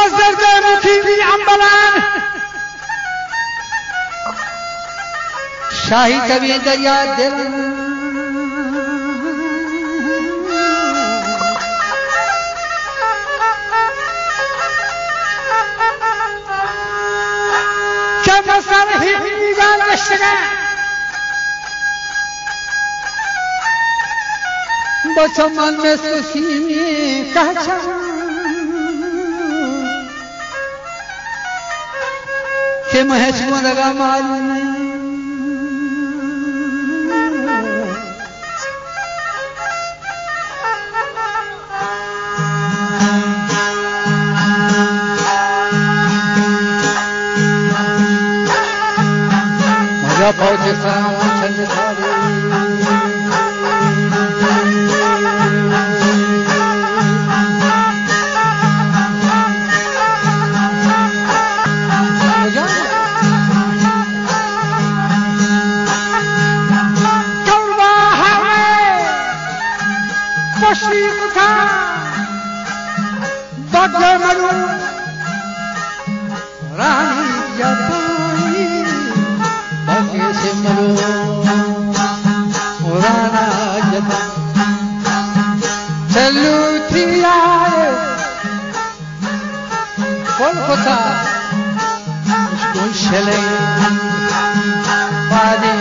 وزرد مخيفي عمبلان شاهی کبھی دریا دل کیا مسئلہ ہی ایجاد رشتگا بچوں من میں سوشی کہچا کہ محش مدگا معلوم پہنچے سامان چھنڈ سارے کلوہ ہمیں تشریف تھا بگے مرو رانی جتائی سے مرو رانا جتا چلو تھی آئے کل کتا اس کو شلے بادی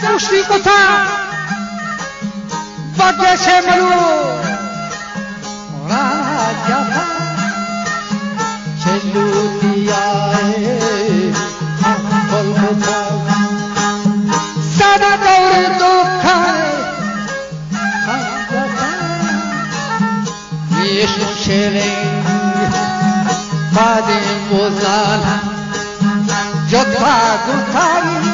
پوشی کو تھا بگے سے مرو راجا تھا چلو دیا پل تھا سارا دور تو کھائے یہ شیرے بادے بوزان جو تھا گھاری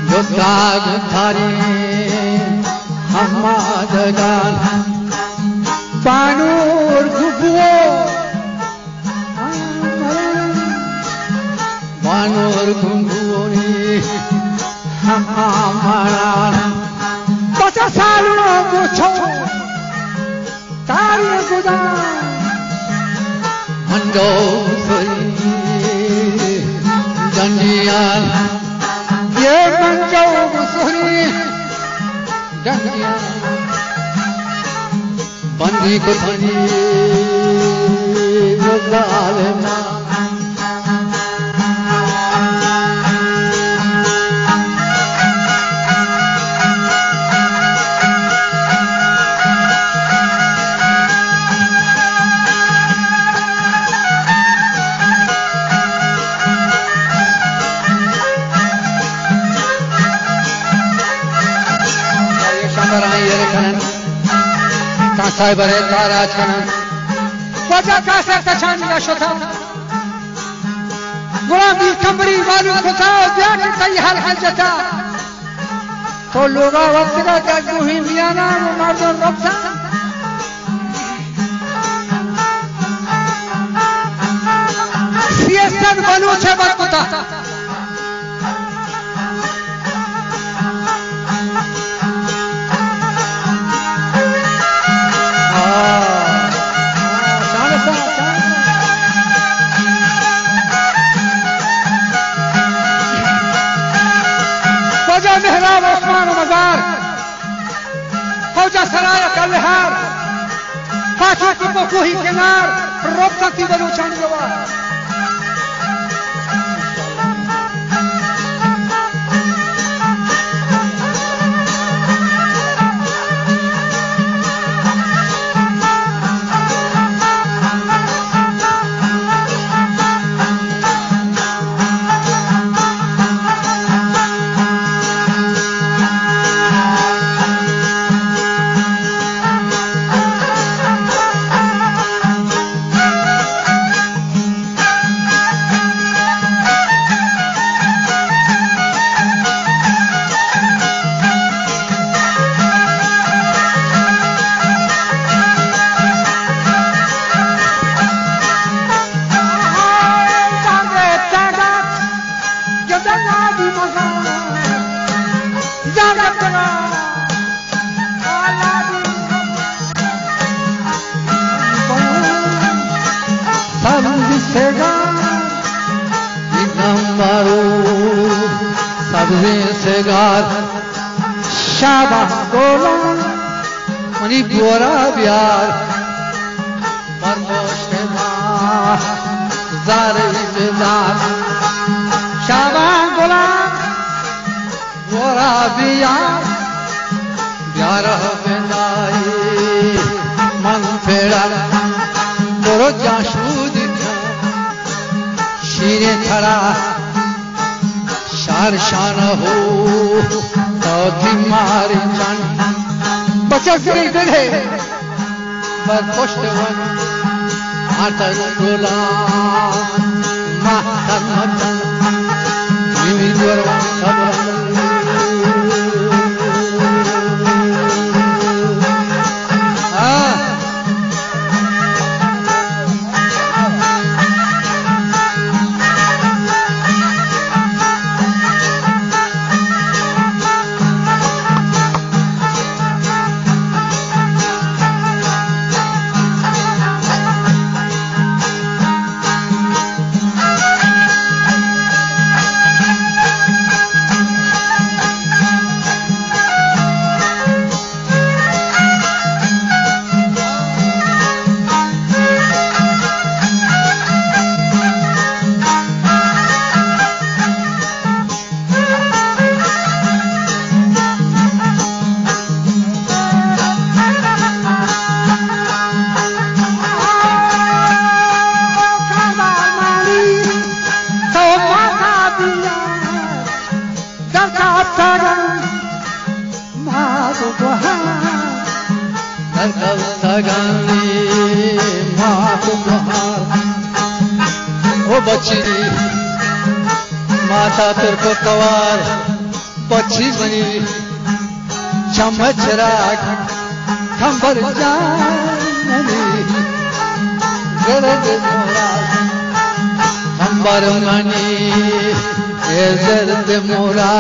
جو داغ تھاری ہمادگان بانور گھبو بانور گھبوری ہمارا بچہ سالوں مچھو تاری گزار منڈو سوئی دنڈیان یہ منجو مسوری دنڈیان بندی کو بندی ظالمہ صاحب رے تارا چھن وجہ کا سر تچھان کا شتا غلامی کمری والوں کو تھا بیان کئی حال حل جتا تو لوگا وقت کا جگو ہی میانا مردوں ربسا سیاست بلوچ بکتا محراب عثمان و مزار فوجا سرایا کا لحار فاتحہ کی بکوہی کنار ربطہ کی بلوچان جوار शाबाश गोला मनी गोरा प्यार परमोशमा ज़ारे ज़ार शाबाश गोला गोरा प्यार प्यार बेनाई मन फेरा तोरो जाशूद शीरे खड़ा शार शान हो तो मारे जान बचा फिर गए पर पुष्टवन आतन गोला मातन मतन विविधर सब माता तेरे को कवार पक्षी बनी चम्मच राग खंबर जानी गरज मोरा खंबर मनी ये जर्द मोरा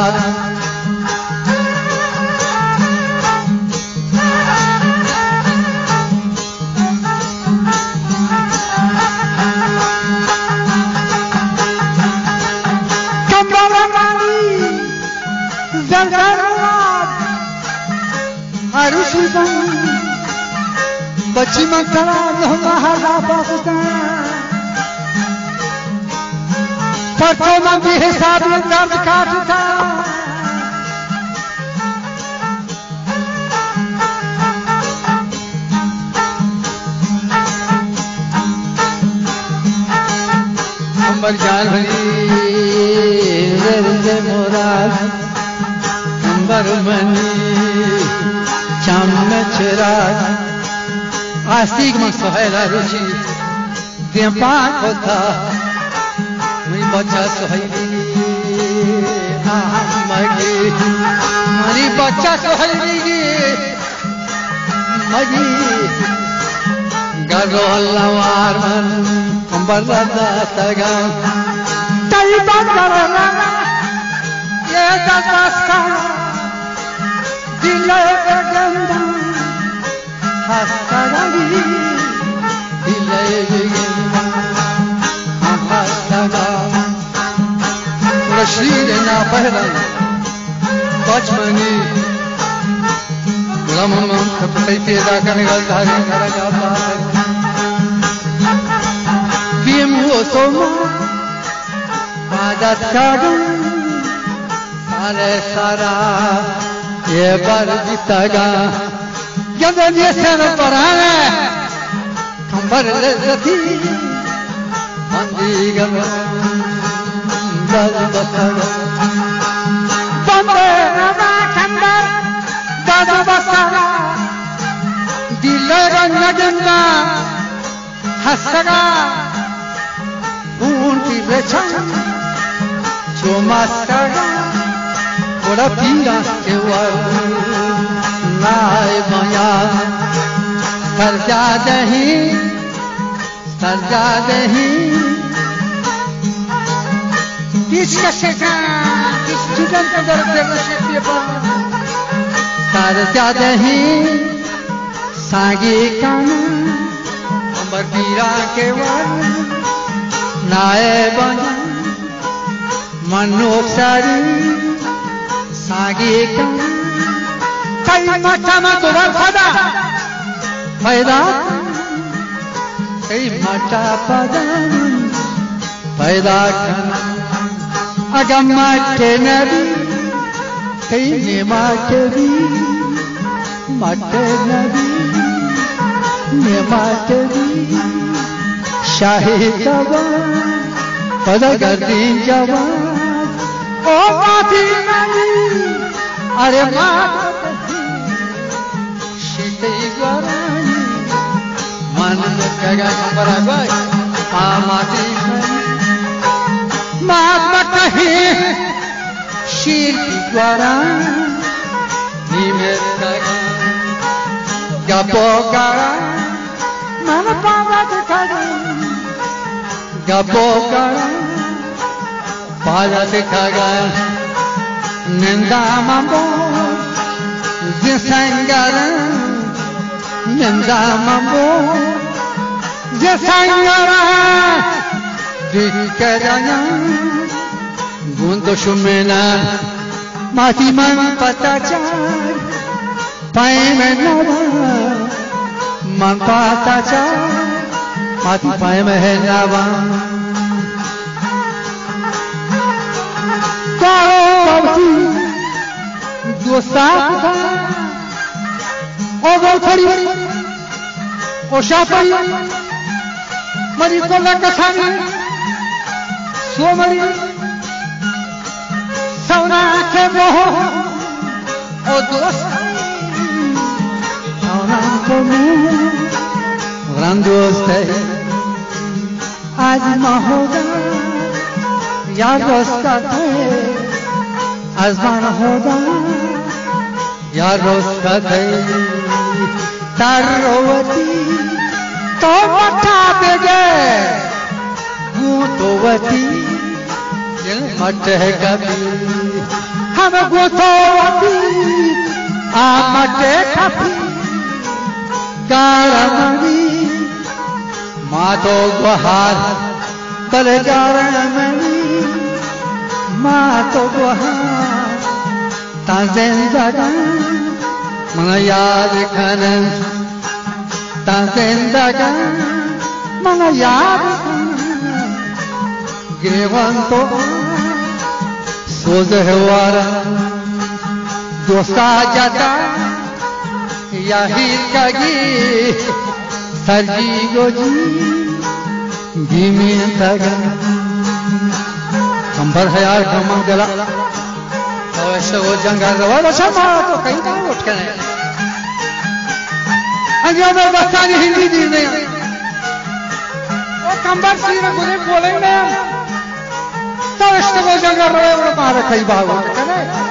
बच्ची मकरा महारा पाकिस्तान परसों में भी हिसाब में दर्द काटता अंबर जान भरी मोरा अंबर मनी चम्मच राग आस्तिक में सोहेला रुचि देपा कोथा मई बच्चा सोहेली मगी मरी बच्चा सोहेली मगी गरो लवार मन अंबर लदा तगा तई बंदरना ये दस्ता दिल के गंदा हस्तगरी दिले बिगन हस्तगा रशीद ना पहला बचपनी गमन कपड़े पैदा करने का धारी करा जाता है बीम वो सोमा आदत कागन सारे सारा ये बार जीतागा जब ये सर पर आए खंबर लती मंदी गम दल बसर बंदे ना खंबर दल बसर दिल रंगना हसगा ऊंटी बेचन जो मास्टर थोड़ा पीरा के वार नाय माया सरजा दही किसका शेखा किस स्टूडेंट का दर्द है सरजा दही सागी कान अंबर पीरा के वार नाय बना मनोक सारी सागी कान कई माचा तो वर्षदा पैदा कई माचा पैदा अगम माटे नबी कई ने माटे नबी ने माटे शाही जवान पद गर्दी जवान ओ माती नबी अरे शीते गरानी मन कगा संबरा गई आमाती महात्मा कहे शीर की गरानी में कगा गपो गरा मन पावा दिखागा गपो गरा पाला दिखागा निंदा mambo jesangara निंदा mambo jesangara dikaranya gundo shumena mati man patacha paime nava man patacha mati paime nava जो साथ ओ थोड़ी ओ शापरी मरी को लकसानी सोमरी सौना के मोह ओ दोस्त सौना के मोह रंदोस्त आज महोदा यार दोस्त है आजमान होगा यार रोस्कत है तारोवती तो मठा बेगे गुतोवती दिल मट है कभी हम गुतोवती आ मटे कभी कारमनी मातो गुहार तले कारमनी मातो गुहार ताज़िंदगा मन याद खनन ताज़िंदगा मन याद गिरवन तो सोज हवारा दोस्ता जाता याही कगी सरजी गोजी भीमी तगा कंबर है यार कमंग गला ऐसे वो जंगल वाला शमा तो कहीं ना उठ के नहीं अंजो में बस्तानी हिंदी दी नहीं वो कंबर सीने गुने बोले ना तो ऐसे वो जंगल वाला वो मारे कहीं बाहर उठ के नहीं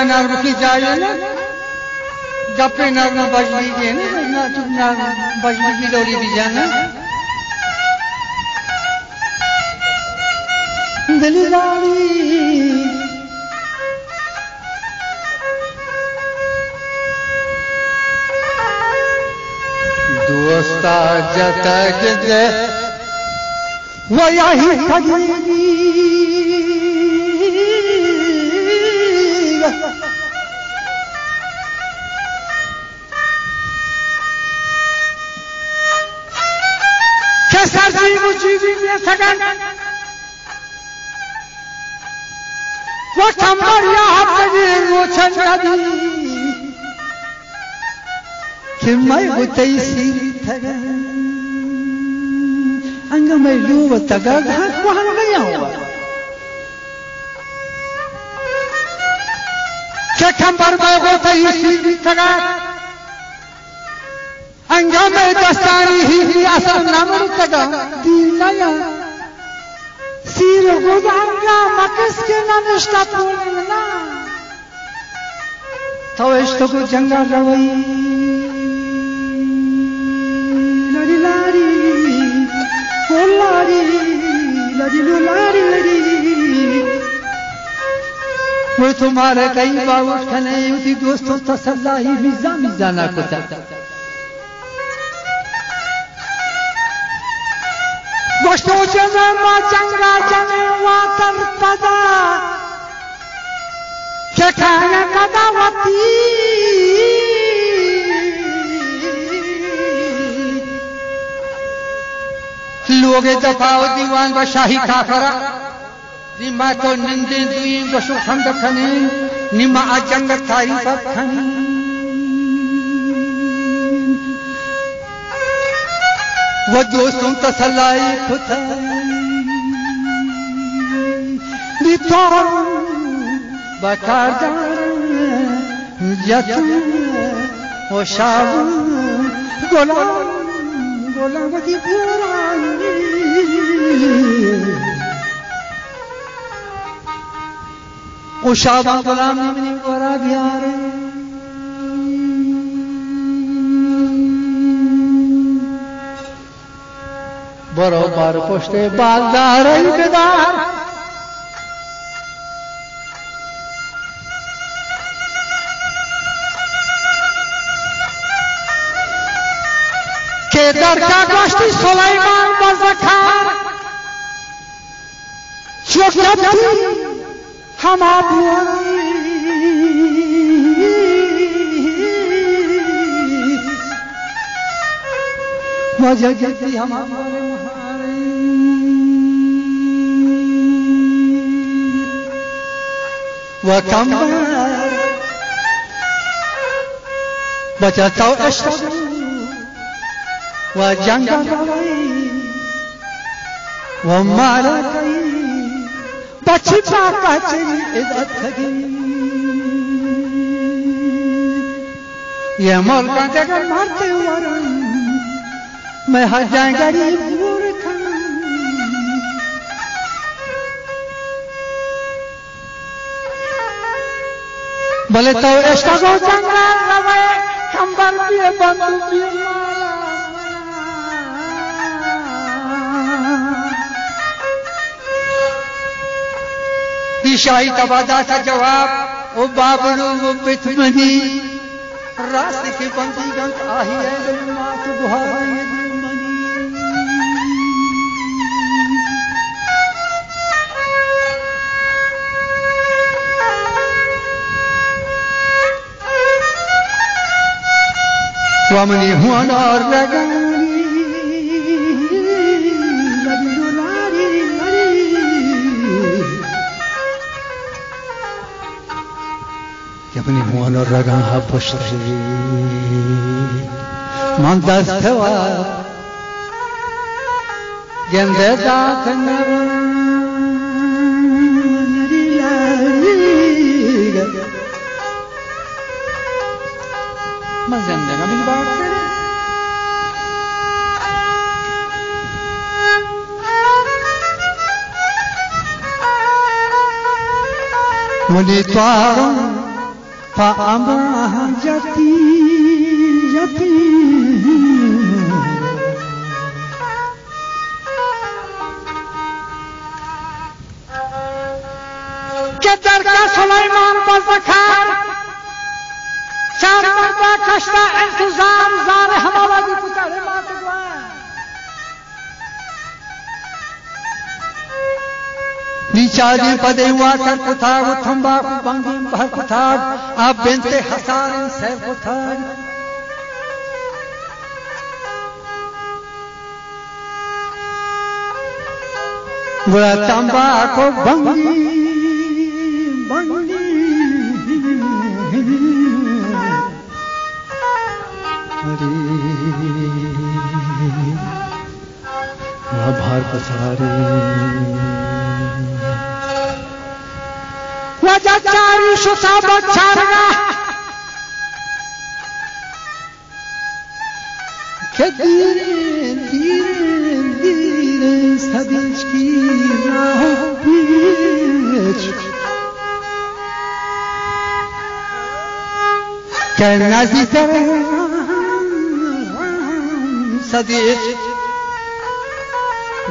नर्म की जाए ना गप्पे नर्म बजली के ना बजली की डोरी भी जाना दिलदारी दोस्ता जतक दे वो यही ठगेगी सरजी मुझी में सगन वो कंबर यहाँ पे वो छंदी कि मैं वो तैसी थगन अंग में लूव तगा घाट वहाँ गया हुआ che cambarba gota isi taga angame dastani hi asal namur taga dinaya siro godanga makiske nanishta pulna taweshto ko janga rawai lari lari lari lari lari lari वो तुम्हारे कई बाबू खने उसी दोस्तों तसल्ला ही मिजा मिजा ना कुता दोस्तों जमे माँ चंगा जमे वातर पदा क्या खाना कदावती लोगे दफाओ दीवान व शाही खाफरा निमा तो निंदे दुई गशो खंड खने निमा अजंग तारीफ खने वो दोस्तों तसल्लाई खुदा नितार बकार जतन वो शाब गोलाम की पुरानी ओ शाबा गुलाम ने गोरा बिहारे बरोबर पोस्टे बालदार बेदार केदार का गोश्ती सुलाइमान बज़खार चुकती हम आप मजा जल्दी हमारे वह कम बचाता अशरफ वह जंग वह मारा बचपा कचरी इधर थगी ये मोल का जगह मारते वरन मैं हर जाएगा मूर्खन बोले तो ऐसा को चंगा रवे कंबर भी बंदूक भी शाही तबादा का जवाब ओ बाबलू वो बिथमनी रास्ते की बंदी गंत आही है मात बुहारी वमनी हुआ और लगानी अपनी हुआ और रगा पुष्टि मंदस्तवा गेंदे दाख नर मज़ेंदे ना भी बात करे मुझे त्वारों पामा जती जती के दरगाह सुलाइमान बज़खार चार मरदा कश्ता इंतजाम जार हमारा भी पुकारे बात दुआ नीचाजी पदे हुआ कर कुथा वो तंबाकू बंगी भर कुथा आप बेंते हसारे सैर कुथा बुरा तंबाकू बंगी बंगी भार पसारे सजा चारी सुसा बच्चा के धीरे धीरे धीरे सदिश की राह पीछ के नज़ीर सदिश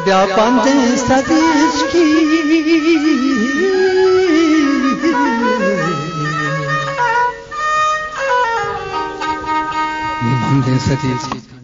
व्यापंद सदिश की बंदे सदिश